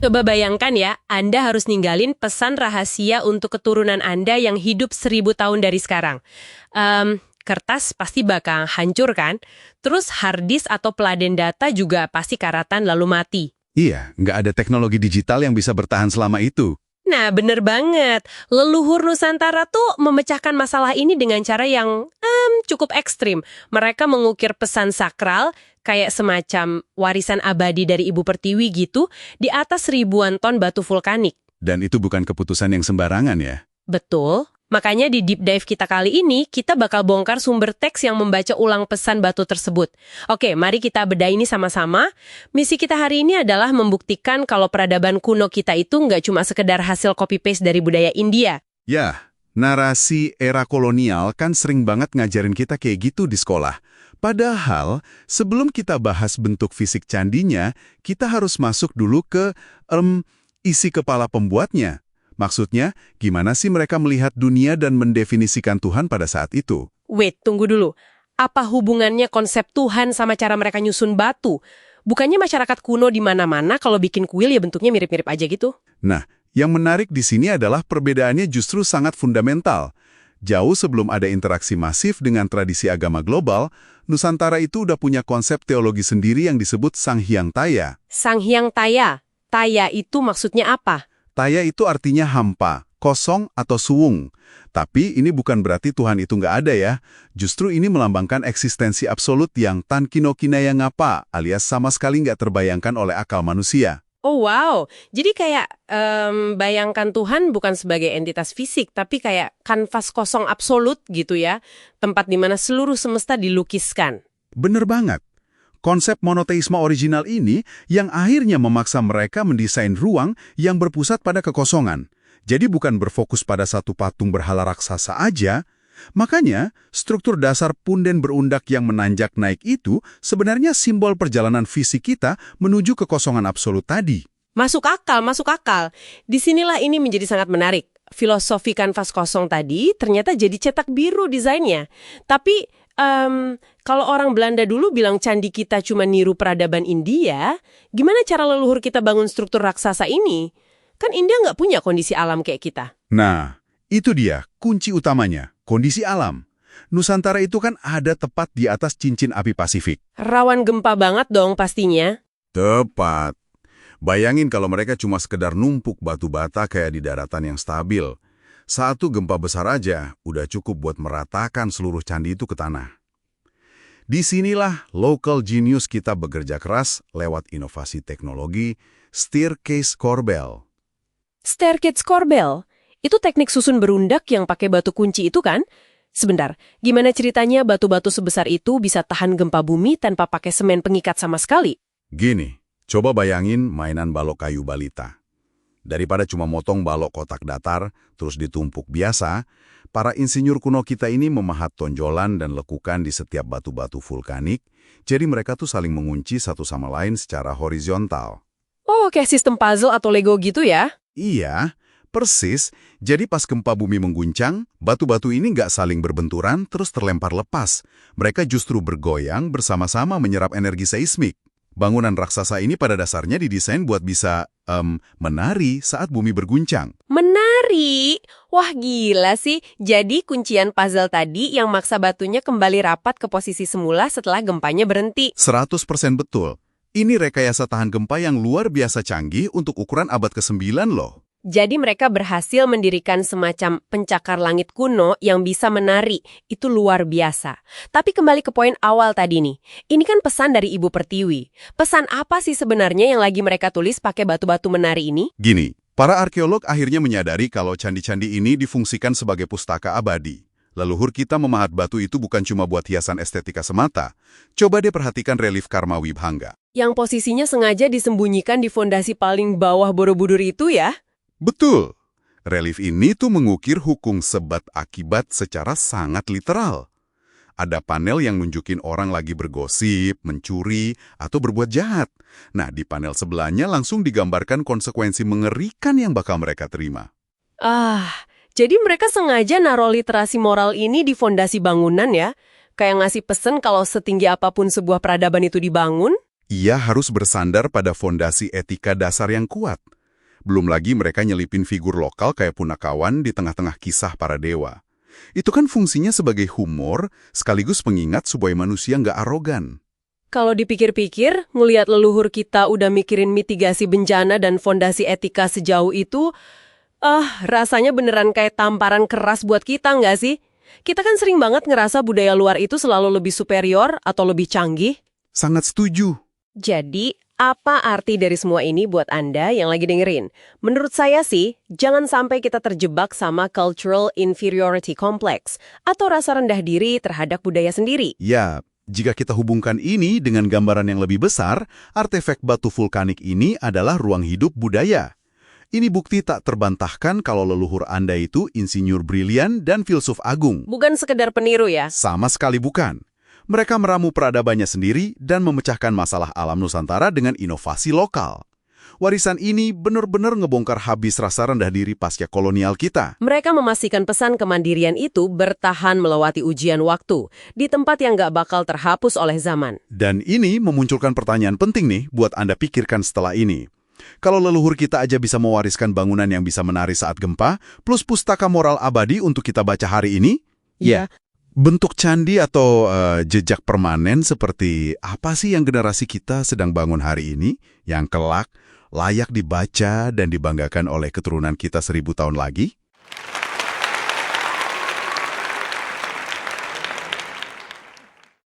Coba bayangkan ya, Anda harus ninggalin pesan rahasia untuk keturunan Anda yang hidup 1000 tahun dari sekarang. Kertas pasti bakal hancur kan? Terus hard disk atau peladen data juga pasti karatan lalu mati. Iya, nggak ada teknologi digital yang bisa bertahan selama itu. Nah, bener banget. Leluhur Nusantara tuh memecahkan masalah ini dengan cara yang cukup ekstrim. Mereka mengukir pesan sakral, kayak semacam warisan abadi dari Ibu Pertiwi gitu, di atas ribuan ton batu vulkanik. Dan itu bukan keputusan yang sembarangan ya. Betul. Makanya di deep dive kita kali ini, kita bakal bongkar sumber teks yang membaca ulang pesan batu tersebut. Oke, mari kita bedah ini sama-sama. Misi kita hari ini adalah membuktikan kalau peradaban kuno kita itu nggak cuma sekedar hasil copy-paste dari budaya India. Ya, narasi era kolonial kan sering banget ngajarin kita kayak gitu di sekolah. Padahal, sebelum kita bahas bentuk fisik candinya, kita harus masuk dulu ke isi kepala pembuatnya. Maksudnya, gimana sih mereka melihat dunia dan mendefinisikan Tuhan pada saat itu? Wait, tunggu dulu. Apa hubungannya konsep Tuhan sama cara mereka nyusun batu? Bukannya masyarakat kuno di mana-mana kalau bikin kuil ya bentuknya mirip-mirip aja gitu? Nah, yang menarik di sini adalah perbedaannya justru sangat fundamental. Jauh sebelum ada interaksi masif dengan tradisi agama global, Nusantara itu udah punya konsep teologi sendiri yang disebut Sang Hyang Taya. Sang Hyang Taya. Taya itu maksudnya apa? Taya itu artinya hampa, kosong atau suwung. Tapi ini bukan berarti Tuhan itu nggak ada ya. Justru ini melambangkan eksistensi absolut yang tan kino kinaya ngapa, alias sama sekali nggak terbayangkan oleh akal manusia. Oh wow, jadi kayak bayangkan Tuhan bukan sebagai entitas fisik, tapi kayak kanvas kosong absolut gitu ya. Tempat di mana seluruh semesta dilukiskan. Bener banget. Konsep monoteisme original ini yang akhirnya memaksa mereka mendesain ruang yang berpusat pada kekosongan. Jadi bukan berfokus pada satu patung berhala raksasa aja. Makanya, struktur dasar punden berundak yang menanjak naik itu sebenarnya simbol perjalanan fisik kita menuju kekosongan absolut tadi. Masuk akal, masuk akal. Disinilah ini menjadi sangat menarik. Filosofi kanvas kosong tadi ternyata jadi cetak biru desainnya. Tapi kalau orang Belanda dulu bilang candi kita cuma niru peradaban India, gimana cara leluhur kita bangun struktur raksasa ini? Kan India nggak punya kondisi alam kayak kita. Nah, itu dia kunci utamanya, kondisi alam. Nusantara itu kan ada tepat di atas cincin api Pasifik. Rawan gempa banget dong pastinya. Tepat. Bayangin kalau mereka cuma sekedar numpuk batu bata kayak di daratan yang stabil. Satu gempa besar aja udah cukup buat meratakan seluruh candi itu ke tanah. Disinilah local genius kita bekerja keras lewat inovasi teknologi staircase corbel. Staircase corbel? Itu teknik susun berundak yang pakai batu kunci itu kan? Sebentar, gimana ceritanya batu-batu sebesar itu bisa tahan gempa bumi tanpa pakai semen pengikat sama sekali? Gini, coba bayangin mainan balok kayu balita. Daripada cuma motong balok kotak datar, terus ditumpuk biasa, para insinyur kuno kita ini memahat tonjolan dan lekukan di setiap batu-batu vulkanik, jadi mereka tuh saling mengunci satu sama lain secara horizontal. Oh, kayak sistem puzzle atau Lego gitu ya? Iya, persis. Jadi pas gempa bumi mengguncang, batu-batu ini nggak saling berbenturan terus terlempar lepas. Mereka justru bergoyang bersama-sama menyerap energi seismik. Bangunan raksasa ini pada dasarnya didesain buat bisa menari saat bumi berguncang. Menari? Wah gila sih. Jadi kuncian puzzle tadi yang maksa batunya kembali rapat ke posisi semula setelah gempanya berhenti. 100% betul. Ini rekayasa tahan gempa yang luar biasa canggih untuk ukuran abad ke-9 loh. Jadi mereka berhasil mendirikan semacam pencakar langit kuno yang bisa menari. Itu luar biasa. Tapi kembali ke poin awal tadi nih. Ini kan pesan dari Ibu Pertiwi. Pesan apa sih sebenarnya yang lagi mereka tulis pakai batu-batu menari ini? Gini, para arkeolog akhirnya menyadari kalau candi-candi ini difungsikan sebagai pustaka abadi. Leluhur kita memahat batu itu bukan cuma buat hiasan estetika semata. Coba deh perhatikan relief Karma Wibhanga. Yang posisinya sengaja disembunyikan di fondasi paling bawah Borobudur itu ya? Betul. Relief ini tuh mengukir hukum sebab akibat secara sangat literal. Ada panel yang nunjukin orang lagi bergosip, mencuri, atau berbuat jahat. Nah, di panel sebelahnya langsung digambarkan konsekuensi mengerikan yang bakal mereka terima. Jadi mereka sengaja naruh literasi moral ini di fondasi bangunan ya? Kayak ngasih pesen kalau setinggi apapun sebuah peradaban itu dibangun? Ia harus bersandar pada fondasi etika dasar yang kuat. Belum lagi mereka nyelipin figur lokal kayak Punakawan di tengah-tengah kisah para dewa. Itu kan fungsinya sebagai humor, sekaligus pengingat supaya manusia nggak arogan. Kalau dipikir-pikir, ngelihat leluhur kita udah mikirin mitigasi bencana dan fondasi etika sejauh itu, rasanya beneran kayak tamparan keras buat kita nggak sih? Kita kan sering banget ngerasa budaya luar itu selalu lebih superior atau lebih canggih. Sangat setuju. Jadi, apa arti dari semua ini buat Anda yang lagi dengerin? Menurut saya sih, jangan sampai kita terjebak sama cultural inferiority complex atau rasa rendah diri terhadap budaya sendiri. Ya, jika kita hubungkan ini dengan gambaran yang lebih besar, artefak batu vulkanik ini adalah ruang hidup budaya. Ini bukti tak terbantahkan kalau leluhur Anda itu insinyur brilian dan filsuf agung. Bukan sekedar peniru ya? Sama sekali bukan. Mereka meramu peradabannya sendiri dan memecahkan masalah alam Nusantara dengan inovasi lokal. Warisan ini benar-benar ngebongkar habis rasa rendah diri pasca kolonial kita. Mereka memastikan pesan kemandirian itu bertahan melewati ujian waktu, di tempat yang nggak bakal terhapus oleh zaman. Dan ini memunculkan pertanyaan penting nih buat Anda pikirkan setelah ini. Kalau leluhur kita aja bisa mewariskan bangunan yang bisa menari saat gempa, plus pustaka moral abadi untuk kita baca hari ini, Ya. bentuk candi atau jejak permanen seperti apa sih yang generasi kita sedang bangun hari ini, yang kelak, layak dibaca dan dibanggakan oleh keturunan kita 1000 tahun lagi?